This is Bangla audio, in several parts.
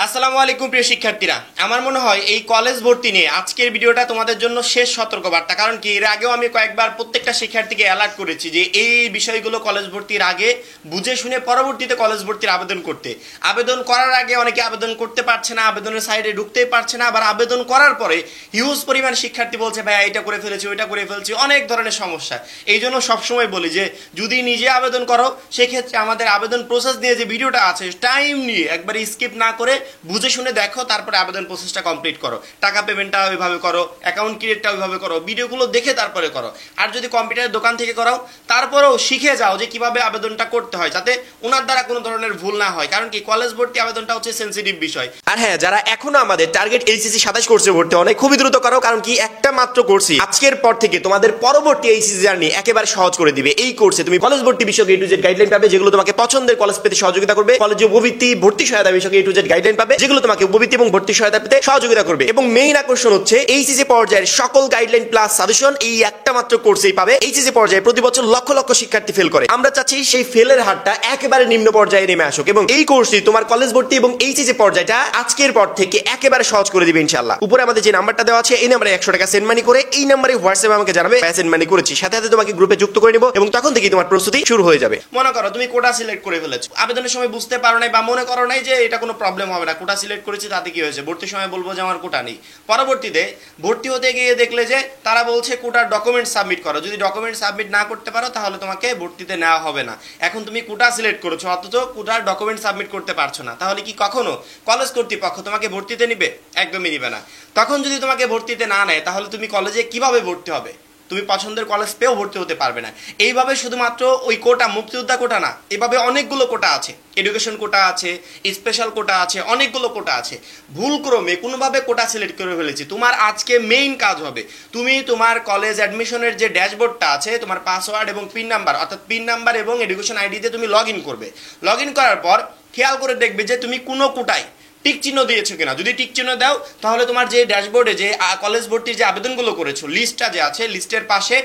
আসসালামু আলাইকুম প্রিয় শিক্ষার্থীরা, আমার মনে হয় এই কলেজ ভর্তি নিয়ে আজকের ভিডিওটা তোমাদের জন্য শেষ সতর্কবার্তা। কারণ কি, এর আগেও আমি কয়েকবার প্রত্যেকটা শিক্ষার্থীকে অ্যালার্ট করেছি যে এই বিষয়গুলো কলেজ ভর্তির আগে বুঝে শুনে পরবর্তীতে কলেজ ভর্তির আবেদন করতে। আবেদন করার আগে অনেকে আবেদন করতে পারছে না, আবেদনের সাইডে ঢুকতেই পারছে না, আবার আবেদন করার পরে হিউজ পরিমাণ শিক্ষার্থী বলছে ভাইয়া এটা করে ফেলেছি, ওইটা করে ফেলছি, অনেক ধরনের সমস্যা। এই জন্য সবসময় বলি যে যদি নিজে আবেদন করো সেক্ষেত্রে আমাদের আবেদন প্রসেস নিয়ে যে ভিডিওটা আছে টাইম নিয়ে একবার স্কিপ না করে বুঝে শুনে দেখো, তারপরে আবেদন প্রসেসটা কমপ্লিট করো। টাকা পেমেন্টটা ওইভাবে করো, অ্যাকাউন্ট ক্রিয়েটটা ওইভাবে করো, ভিডিওগুলো দেখে তারপরে করো। আর যদি কম্পিউটারের দোকান থেকে করাও তারপরেও শিখে যাও যে কিভাবে আবেদনটা করতে হয়, যাতে ওনার দ্বারা কোনো ধরনের ভুল না হয়। কারণ কি, কলেজ ভর্তি আবেদনটা হচ্ছে সেন্সিটিভ বিষয়। আর হ্যাঁ, যারা এখনো আমাদের টার্গেট এইচএসসি 27 কোর্সে ভর্তি অনেক খুবই দ্রুত করো। কারণ কি, একটা মাত্র কোর্সই আজকের পর থেকে তোমাদের পরবর্তী এইচএসসি জার্নি একেবারে সহজ করে দিবে। এই কোর্সে তুমি কলেজ ভর্তি বিষয়ক A to Z গাইডলাইন পাবে, যেগুলো তোমাকে পছন্দের কলেজ পেতে সহযোগিতা করবে। কলেজে উপবৃত্তি, ভর্তি সহায়তা বিষয়ক A to Z গাইডলাইন পাবে, যেগুলো তোমাকে উপবৃত্তি এবং ভর্তি সহায়তা পেতে সহযোগিতা করবে। এবং মেইন আকর্ষণ হচ্ছে এইচএসসি পর্যায়ের সকল গাইডলাইন প্লাস সাজেশন এই একটা মাত্র কোর্সেই পাবে। এইচএসসি পর্যায়ে প্রতি বছর লক্ষ লক্ষ শিক্ষার্থী ফেল করে, আমরা চাচ্ছি সেই ফেলের হারটা একেবারে নিম্ন পর্যায়ে নেমে আসুক। এবং এই কোর্সটি তোমার কলেজ ভর্তি এবং এইচএসসি পর্যায়টা আজকের পর থেকে একেবারে সহজ করে দিবে ইনশাআল্লাহ। উপরে আমাদের যে নাম্বারটা দেওয়া আছে, এই নাম্বারে 100 টাকা সেন্ড মানি করে এই নাম্বারে হোয়াটসঅ্যাপে আমাকে জানাবে সেন্ড মানি করেছি, সাথে সাথে তোমাকে গ্রুপে যুক্ত করে নিব এবং তখন থেকে তোমার প্রস্তুতি শুরু হয়ে যাবে। মনে করো তুমি কোটা সিলেক্ট করে ফেলেছো, আবেদনের সময় বুঝতে পারো নাই বা মনে করো নাই যে এটা কোনো প্রবলেম হবে না, কোটা সিলেক্ট করেছি তাতে কি হয়েছে, ভর্তির সময় বলবো যে আমার কোটা নেই। পরবর্তীতে ভর্তি হতে গিয়ে দেখলে যে তারা বলছে কোটার ডকুমেন্ট সাবমিট করো, যদি ডকুমেন্ট সাবমিট না করতে পারো তাহলে তোমাকে ভর্তিতে নেওয়া হবে না। এখন তুমি কোটা সিলেক্ট করেছো অথচ কোটার ডকুমেন্ট সাবমিট করতে পারছো না, তাহলে কি কখনো কলেজ কর্তৃপক্ষ তোমাকে ভর্তিতে নিবে? একদমই নিবে না। তখন যদি তোমাকে ভর্তিতে না নেয় তাহলে তুমি কলেজে কিভাবে ভর্তি হবে? তুমি পছন্দের কলেজ পেয়েও ভর্তি হতে পারবে না। এইভাবে শুধুমাত্র ওই কোটা, মুক্তিযোদ্ধা কোটা না, এভাবে অনেকগুলো কোটা আছে, এডুকেশন কোটা আছে, স্পেশাল কোটা আছে, অনেকগুলো কোটা আছে। ভুলক্রমে কোনোভাবে কোটা সিলেক্ট করে ফেলেছি, তোমার আজকে মেইন কাজ হবে তুমি তোমার কলেজ অ্যাডমিশনের যে ড্যাশবোর্ডটা আছে, তোমার পাসওয়ার্ড এবং পিন নাম্বার, অর্থাৎ পিন নাম্বার এবং এডুকেশন আইডি দিয়ে তুমি লগ ইন করবে। লগ ইন করার পর খেয়াল করে দেখবে যে তুমি কোনো কোটায় টিক চিহ্ন দিয়েছো কিনা। যদি টিক চিহ্ন দাও তাহলে তোমার যে ড্যাশবোর্ডে যে কলেজ ভর্তির যে আবেদনগুলো করেছো লিস্টটা যে আছে, লিস্টের পাশে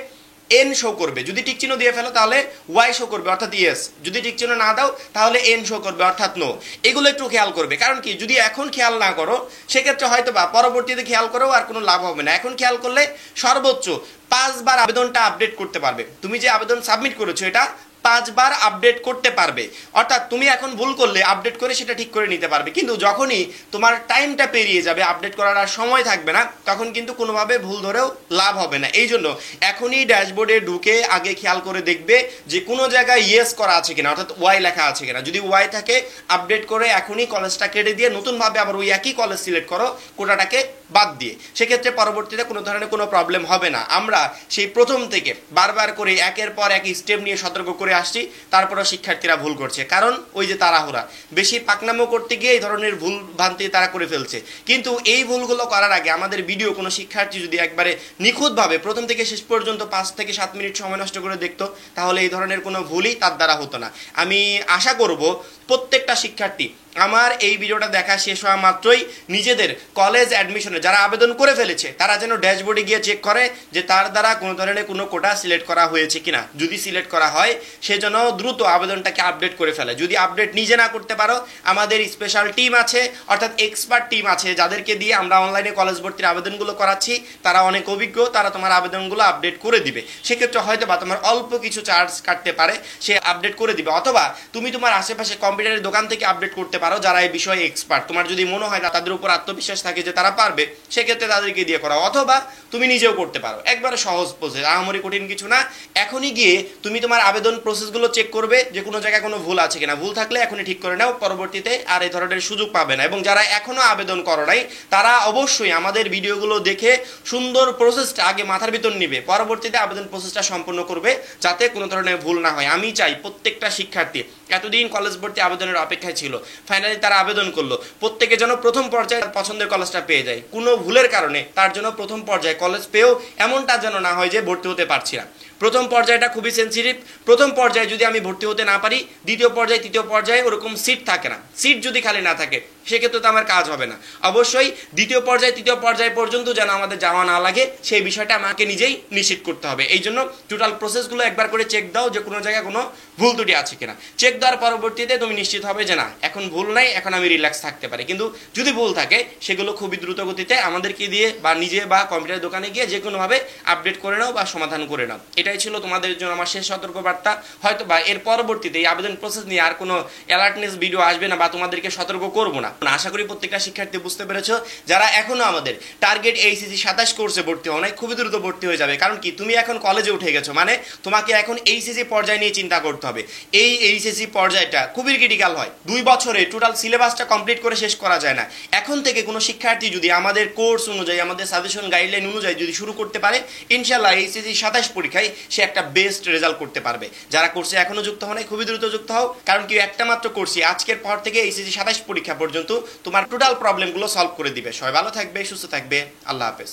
এন শো করবে। যদি টিক চিহ্ন দিয়ে ফেলো তাহলে ওয়াই শো করবে অর্থাৎ ইয়েস, যদি টিক চিহ্ন না দাও তাহলে এন শো করবে অর্থাৎ নো। এগুলো একটু খেয়াল করবে, কারণ কি, যদি এখন খেয়াল না করো সেক্ষেত্রে হয়তো বা পরবর্তীতে খেয়াল করেও আর কোনো লাভ হবে না। এখন খেয়াল করলে সর্বোচ্চ 5 বার আবেদনটা আপডেট করতে পারবে। তুমি যে আবেদন সাবমিট করেছো এটা 5 বার আপডেট করতে পারবে, অর্থাৎ তুমি এখন ভুল করলে আপডেট করে সেটা ঠিক করে নিতে পারবে। কিন্তু যখনই তোমার টাইমটা পেরিয়ে যাবে, আপডেট করার আর সময় থাকবে না, তখন কিন্তু কোনোভাবে ভুল ধরেও লাভ হবে না। এই জন্য এখনই ড্যাশবোর্ডে ঢুকে আগে খেয়াল করে দেখবে যে কোনো জায়গায় ইয়েস করা আছে কিনা, অর্থাৎ ওয়াই লেখা আছে কিনা। যদি ওয়াই থাকে আপডেট করে এখনই কলেজটা কেটে দিয়ে নতুনভাবে আবার ওই একই কলেজ সিলেক্ট করো কোটাটাকে বাদ দিয়ে, সেক্ষেত্রে পরবর্তীতে কোনো ধরনের কোনো প্রবলেম হবে না। আমরা সেই প্রথম থেকে বারবার করে একের পর এক স্টেপ নিয়ে সতর্ক করে আসছি, তারপরে শিক্ষার্থীরা ভুল করছে। কারণ ওই যে তাড়াহুড়া, বেশি পাকনামো করতে গিয়ে এই ধরনের ভুল ভ্রান্তি তারা করে ফেলছে। কিন্তু এই ভুলগুলো করার আগে আমাদের ভিডিও কোনো শিক্ষার্থী যদি একবারে নিখুঁতভাবে প্রথম থেকে শেষ পর্যন্ত 5 থেকে 7 মিনিট সময় নষ্ট করে দেখতো তাহলে এই ধরনের কোনো ভুলই তার দ্বারা হতো না। আমি আশা করব প্রত্যেকটা শিক্ষার্থী আমার এই ভিডিওটা দেখা শেষ হওয়া মাত্রই নিজেদের কলেজ অ্যাডমিশনে যারা আবেদন করে ফেলেছে তারা যেন ড্যাশবোর্ডে গিয়ে চেক করে যে তার দ্বারা কোনো ধরনের কোনো কোটা সিলেক্ট করা হয়েছে কিনা। যদি সিলেক্ট করা হয় সে যেন দ্রুত আবেদনটাকে আপডেট করে ফেলে। যদি আপডেট নিজে না করতে পারো, আমাদের স্পেশাল টিম আছে, অর্থাৎ এক্সপার্ট টিম আছে, যাদেরকে দিয়ে আমরা অনলাইনে কলেজ ভর্তির আবেদনগুলো করাচ্ছি, তারা অনেক অভিজ্ঞ, তারা তোমার আবেদনগুলো আপডেট করে দিবে। সেক্ষেত্রে হয়তো বা তোমার অল্প কিছু চার্জ কাটতে পারে, সে আপডেট করে দিবে। অথবা তুমি তোমার আশেপাশে কম্পিউটারের দোকান থেকে আপডেট করতে পারো যারা এই বিষয়ে এক্সপার্ট। তোমার যদি মনে হয় না তাদের উপর আত্মবিশ্বাস থাকে যে তারা পারবে, সেক্ষেত্রে তাদেরকে দিয়ে করাও। অথবা তুমি নিজেও করতে পারো, একবারে সহজ প্রসেস, আহামরি কঠিন কিছু না। এখনই গিয়ে তুমি তোমার আবেদন প্রসেসগুলো চেক করবে যে কোনো জায়গায় কোনো ভুল আছে কিনা। ভুল থাকলে এখনই ঠিক করে নাও, পরবর্তীতে আর এই ধরনের সুযোগ পাবে না। এবং যারা এখনো আবেদন করো নাই তারা অবশ্যই আমাদের ভিডিওগুলো দেখে সুন্দর প্রসেসটা আগে মাথার ভিতর নিবে, পরবর্তীতে আবেদন প্রসেসটা সম্পূর্ণ করবে যাতে কোনো ধরনের ভুল না হয়। আমি চাই প্রত্যেকটা শিক্ষার্থী এতদিন কলেজ ভর্তি আবেদনের অপেক্ষায় ছিল, ফাইনালি তারা আবেদন করলো, প্রত্যেকে যেন প্রথম পর্যায়ে পছন্দের কলেজটা পেয়ে যায়। কোনো ভুলের কারণে তার জন্য প্রথম পর্যায়ে কলেজ পেয়েও এমনটা যেন না হয় যে ভর্তি হতে পারছি না। প্রথম পর্যায়টা খুবই সেন্সিটিভ। প্রথম পর্যায়ে যদি আমি ভর্তি হতে না পারি, দ্বিতীয় পর্যায়ে তৃতীয় পর্যায়ে ওরকম সিট থাকে না। সিট যদি খালি না থাকে সেক্ষেত্রে তো আমার কাজ হবে না। অবশ্যই দ্বিতীয় পর্যায়ে তৃতীয় পর্যায় পর্যন্ত যেন আমাদের যাওয়া না লাগে সেই বিষয়টা আমাকে নিজেই নিশ্চিত করতে হবে। এই জন্য টোটাল প্রসেসগুলো একবার করে চেক দাও যে কোনো জায়গায় কোনো ভুল ত্রুটি আছে কিনা। চেক দেওয়ার পরবর্তীতে তুমি নিশ্চিত হবে যে না, এখন ভুল নাই, এখন আমি রিল্যাক্স থাকতে পারি। কিন্তু যদি ভুল থাকে সেগুলো খুবই দ্রুত গতিতে আমাদেরকে দিয়ে বা নিজে বা কম্পিউটার দোকানে গিয়ে যে কোনোভাবে আপডেট করে নাও বা সমাধান করে নাও। এটাই ছিল তোমাদের জন্য আমার শেষ সতর্কবার্তা। হয়তো বা এর পরবর্তীতে এই আবেদন প্রসেস নিয়ে আর কোনো অ্যালার্টনেস ভিডিও আসবে না বা তোমাদেরকে সতর্ক করবো না। আশা করি প্রত্যেকটা শিক্ষার্থী বুঝতে পেরেছো। যারা এখনো আমাদের টার্গেট এইচএসসি 27 কোর্সে ভর্তি হও নাই, খুবই দ্রুত ভর্তি হয়ে যাবে। কারণ কি, তুমি এখন কলেজে উঠে গেছো, মানে তোমাকে এখন এইচএসসি পর্যায় নিয়ে চিন্তা করতে হবে। এই এইচএসসি পর্যায়টা খুবই ক্রিটিক্যাল হয়। 2 বছরে টোটাল সিলেবাসটা কমপ্লিট করে শেষ করা যায় না। এখন থেকে কোনো শিক্ষার্থী যদি আমাদের কোর্স অনুযায়ী, আমাদের সাজেশন গাইডলাইন অনুযায়ী যদি শুরু করতে পারে, ইনশাল্লাহ এইচএসসি 27 পরীক্ষায় সে একটা বেস্ট রেজাল্ট করতে পারবে। যারা কোর্সে এখনো যুক্ত হও নাই, খুবই দ্রুত যুক্ত হও। কারণ কি, একটা মাত্র কোর্সই আজকের পর থেকে এইচএসসি 27 পরীক্ষা পর্যন্ত তোমার টোটাল প্রবলেমগুলো সলভ করে দিবে। সবাই ভালো থাকবে, সুস্থ থাকবে। আল্লাহ হাফেজ।